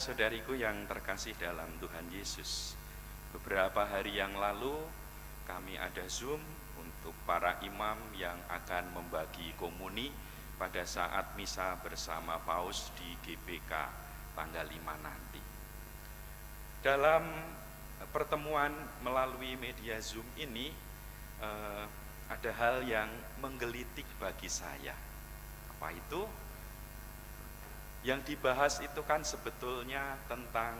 Saudariku yang terkasih dalam Tuhan Yesus, beberapa hari yang lalu kami ada Zoom untuk para imam yang akan membagi komuni pada saat misa bersama Paus di GBK tanggal 5 nanti. Dalam pertemuan melalui media Zoom ini ada hal yang menggelitik bagi saya. Apa itu? Yang dibahas itu kan sebetulnya tentang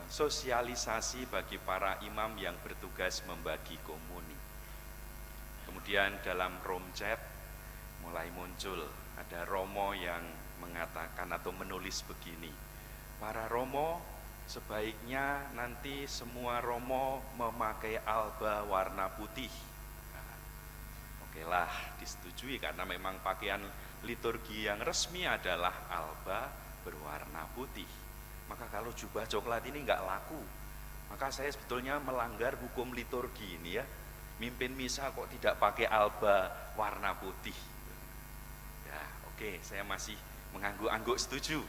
sosialisasi bagi para imam yang bertugas membagi komuni. Kemudian dalam room chat mulai muncul, ada romo yang mengatakan atau menulis begini, para romo sebaiknya nanti semua romo memakai alba warna putih. Nah, oke lah, disetujui karena memang pakaian liturgi yang resmi adalah alba berwarna putih. Maka kalau jubah coklat ini enggak laku, maka saya sebetulnya melanggar hukum liturgi ini ya. Mimpin misa kok tidak pakai alba warna putih. Ya oke, saya masih mengangguk-angguk setuju.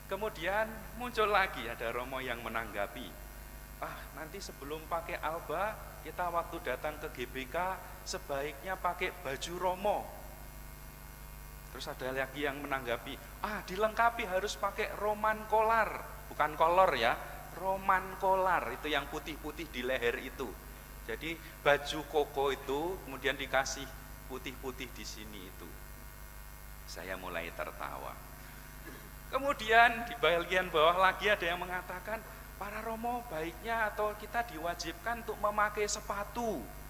Kemudian muncul lagi ada romo yang menanggapi, nanti sebelum pakai alba kita waktu datang ke GBK sebaiknya pakai baju romo. Terus ada lagi yang menanggapi, dilengkapi harus pakai roman kolar, bukan kolor ya, roman kolar, itu yang putih-putih di leher itu. Jadi baju koko itu kemudian dikasih putih-putih di sini itu. Saya mulai tertawa. Kemudian di bagian bawah lagi ada yang mengatakan, para romo baiknya atau kita diwajibkan untuk memakai sepatu.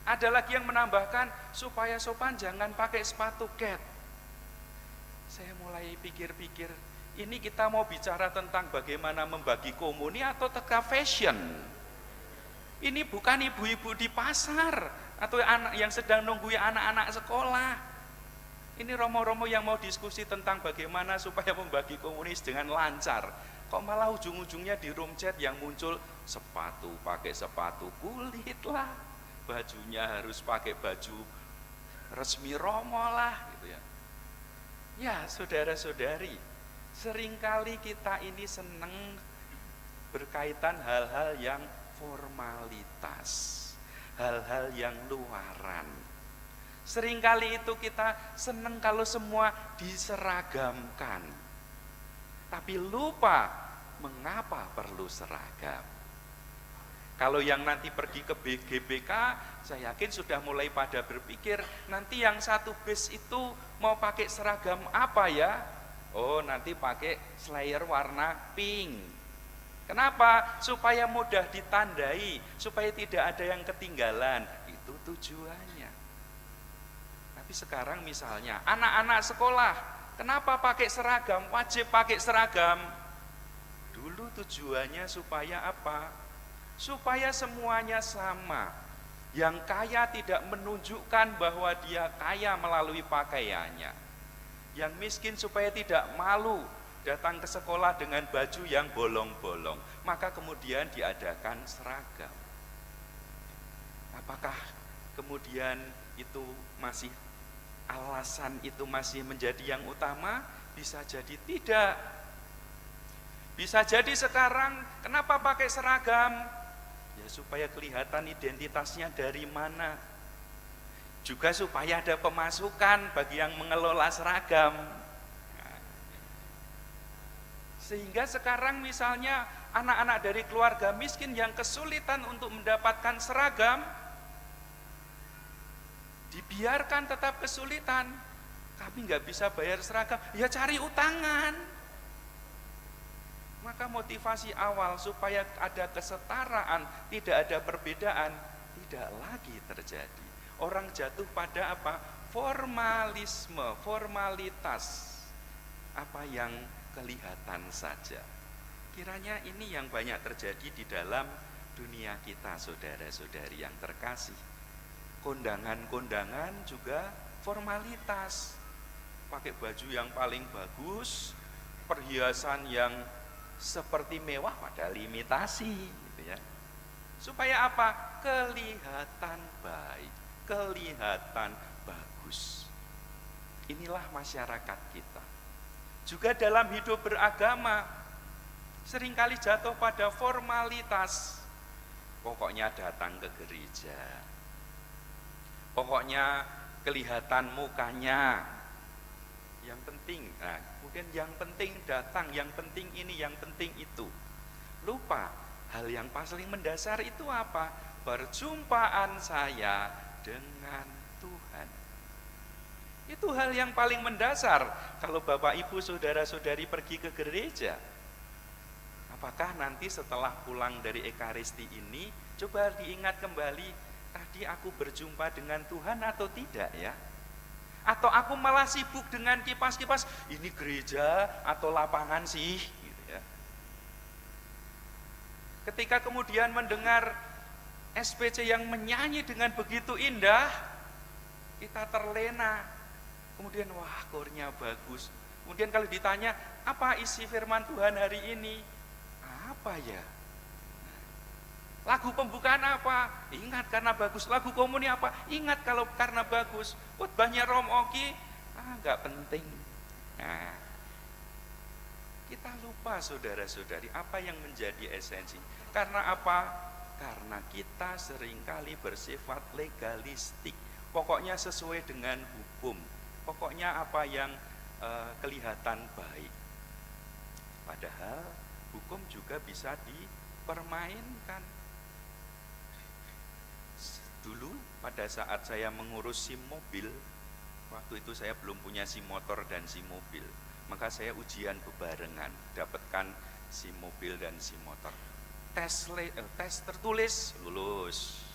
Ada lagi yang menambahkan, supaya sopan jangan pakai sepatu cat. Saya mulai pikir-pikir, ini kita mau bicara tentang bagaimana membagi komuni atau teka fashion. Ini bukan ibu-ibu di pasar atau anak yang sedang nunggu anak-anak sekolah. Ini romo-romo yang mau diskusi tentang bagaimana supaya membagi komuni dengan lancar. Kok malah ujung-ujungnya di room chat yang muncul sepatu, pakai sepatu kulit lah. Bajunya harus pakai baju resmi romo lah gitu ya. Ya saudara-saudari, seringkali kita ini senang berkaitan hal-hal yang formalitas, hal-hal yang luaran. Seringkali itu kita senang kalau semua diseragamkan, tapi lupa mengapa perlu seragam. Kalau yang nanti pergi ke GBK, saya yakin sudah mulai pada berpikir, nanti yang satu bis itu mau pakai seragam apa ya? Oh, nanti pakai slayer warna pink. Kenapa? Supaya mudah ditandai, supaya tidak ada yang ketinggalan. Itu tujuannya. Tapi sekarang misalnya, anak-anak sekolah, kenapa pakai seragam? Wajib pakai seragam. Dulu tujuannya supaya apa? Supaya semuanya sama. Yang kaya tidak menunjukkan bahwa dia kaya melalui pakaiannya. Yang miskin supaya tidak malu datang ke sekolah dengan baju yang bolong-bolong. Maka kemudian diadakan seragam. Apakah kemudian itu masih alasan itu masih menjadi yang utama? Bisa jadi tidak. Bisa jadi sekarang kenapa pakai seragam? Ya supaya kelihatan identitasnya dari mana. Juga supaya ada pemasukan bagi yang mengelola seragam. Sehingga sekarang misalnya anak-anak dari keluarga miskin yang kesulitan untuk mendapatkan seragam, dibiarkan tetap kesulitan. Kami nggak bisa bayar seragam, ya cari utangan. Maka motivasi awal supaya ada kesetaraan, tidak ada perbedaan, tidak lagi terjadi. Orang jatuh pada apa? Formalisme, formalitas. Apa yang kelihatan saja. Kiranya ini yang banyak terjadi di dalam dunia kita, saudara-saudari yang terkasih. Kondangan-kondangan juga formalitas. Pakai baju yang paling bagus, perhiasan yang seperti mewah padahal imitasi gitu ya. Supaya apa? Kelihatan baik, kelihatan bagus. Inilah masyarakat kita. Juga dalam hidup beragama, seringkali jatuh pada formalitas. Pokoknya datang ke gereja, pokoknya kelihatan mukanya, yang penting, nah, kemudian yang penting datang, yang penting ini, yang penting itu. Lupa, hal yang paling mendasar itu apa? Perjumpaan saya dengan Tuhan. Itu hal yang paling mendasar. Kalau Bapak Ibu saudara-saudari pergi ke gereja, apakah nanti setelah pulang dari Ekaristi ini, coba diingat kembali, tadi aku berjumpa dengan Tuhan atau tidak ya? Atau aku malah sibuk dengan kipas-kipas, ini gereja atau lapangan sih? Gitu ya. Ketika kemudian mendengar SPC yang menyanyi dengan begitu indah, kita terlena. Kemudian wah, kornya bagus. Kemudian kalau ditanya, apa isi firman Tuhan hari ini? Apa ya? Lagu pembukaan apa? Ingat karena bagus. Lagu komuni apa? Ingat kalau karena bagus. Khotbahnya Rom Oki, enggak penting. Nah, kita lupa saudara-saudari apa yang menjadi esensi. Karena apa? Karena kita seringkali bersifat legalistik. Pokoknya sesuai dengan hukum. Pokoknya apa yang kelihatan baik. Padahal hukum juga bisa dipermainkan. Dulu pada saat saya mengurus SIM mobil, waktu itu saya belum punya SIM motor dan SIM mobil, maka saya ujian bebarengan, dapatkan SIM mobil dan SIM motor. Tes tertulis lulus,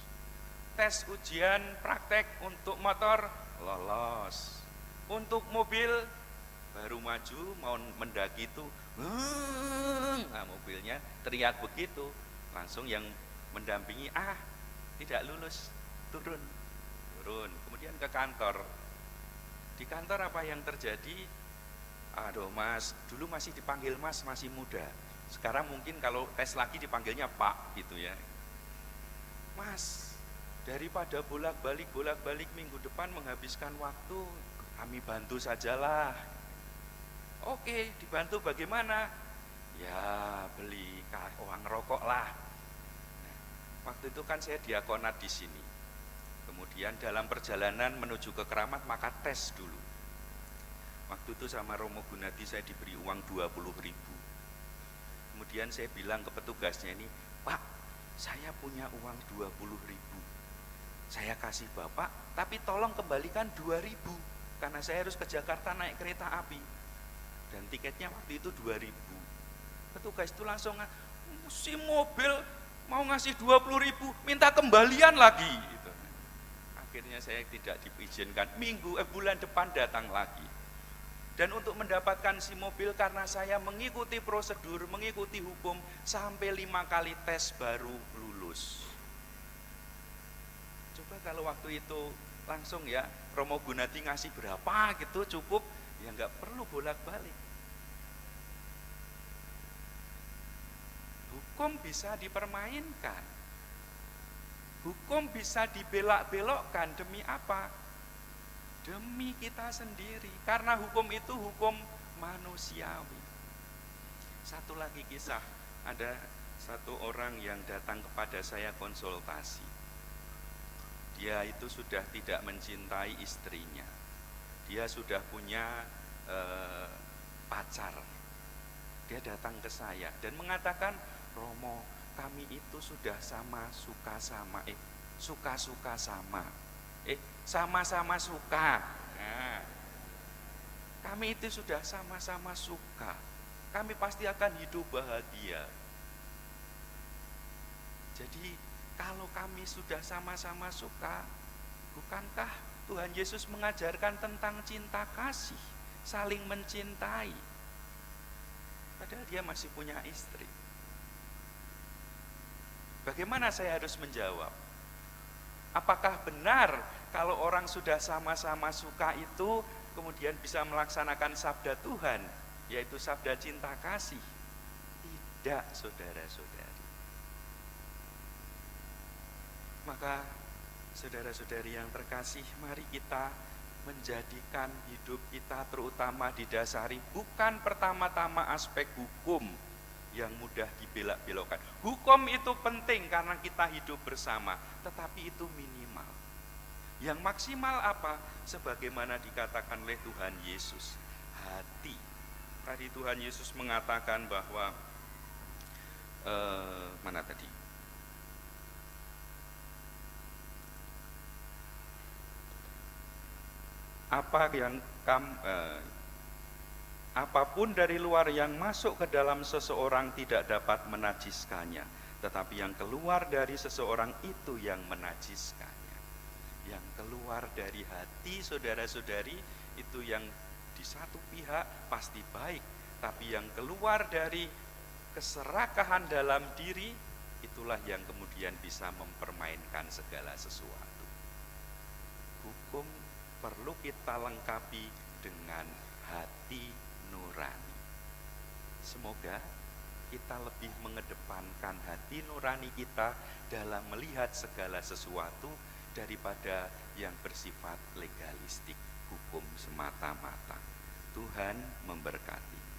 tes ujian praktek untuk motor lolos, untuk mobil baru maju mau mendaki itu, nah mobilnya teriak begitu, langsung yang mendampingi tidak lulus, turun, kemudian ke kantor. Di kantor apa yang terjadi? Aduh mas, dulu masih dipanggil mas, masih muda. Sekarang mungkin kalau tes lagi dipanggilnya pak gitu ya. Mas, daripada bolak-balik minggu depan menghabiskan waktu, kami bantu sajalah. Oke, dibantu bagaimana? Ya beli uang rokok lah. Nah, waktu itu kan saya diakonat di sini. Kemudian dalam perjalanan menuju ke Keramat maka tes dulu. Waktu itu sama Romo Gunadi saya diberi uang 20.000. Kemudian saya bilang ke petugasnya ini, Pak, saya punya uang 20.000. Saya kasih Bapak, tapi tolong kembalikan 2.000 karena saya harus ke Jakarta naik kereta api. Dan tiketnya waktu itu 2.000. Petugas itu langsung, si mobil mau ngasih 20.000, minta kembalian lagi. Gitu. Akhirnya saya tidak diizinkan, bulan depan datang lagi. Dan untuk mendapatkan si mobil karena saya mengikuti prosedur, mengikuti hukum, sampai 5 kali tes baru lulus. Coba kalau waktu itu langsung ya, Romo Gunadi ngasih berapa gitu cukup, ya nggak perlu bolak-balik. Hukum bisa dipermainkan, hukum bisa dibelak-belokkan demi apa? Demi kita sendiri, karena hukum itu hukum manusiawi. Satu lagi kisah, ada satu orang yang datang kepada saya konsultasi. Dia itu sudah tidak mencintai istrinya, dia sudah punya pacar. Dia datang ke saya dan mengatakan, Romo, kami itu sudah suka-suka sama, sama-sama suka. Nah, kami itu sudah sama-sama suka. Kami pasti akan hidup bahagia. Jadi kalau kami sudah sama-sama suka, bukankah Tuhan Yesus mengajarkan tentang cinta kasih, saling mencintai? Padahal dia masih punya istri. Bagaimana saya harus menjawab? Apakah benar kalau orang sudah sama-sama suka itu kemudian bisa melaksanakan sabda Tuhan, yaitu sabda cinta kasih? Tidak, saudara-saudari. Maka saudara-saudari yang terkasih, mari kita menjadikan hidup kita terutama didasari bukan pertama-tama aspek hukum yang mudah dibelak-belokkan. Hukum itu penting karena kita hidup bersama, tetapi itu minimal. Yang maksimal apa? Sebagaimana dikatakan oleh Tuhan Yesus, hati. Tadi Tuhan Yesus mengatakan bahwa mana tadi? Apapun dari luar yang masuk ke dalam seseorang tidak dapat menajiskannya, tetapi yang keluar dari seseorang itu yang menajiskannya. Yang keluar dari hati saudara-saudari itu yang di satu pihak pasti baik, tapi yang keluar dari keserakahan dalam diri itulah yang kemudian bisa mempermainkan segala sesuatu. Hukum perlu kita lengkapi dengan hati nurani. Semoga kita lebih mengedepankan hati nurani kita dalam melihat segala sesuatu daripada yang bersifat legalistik, hukum semata-mata. Tuhan memberkati.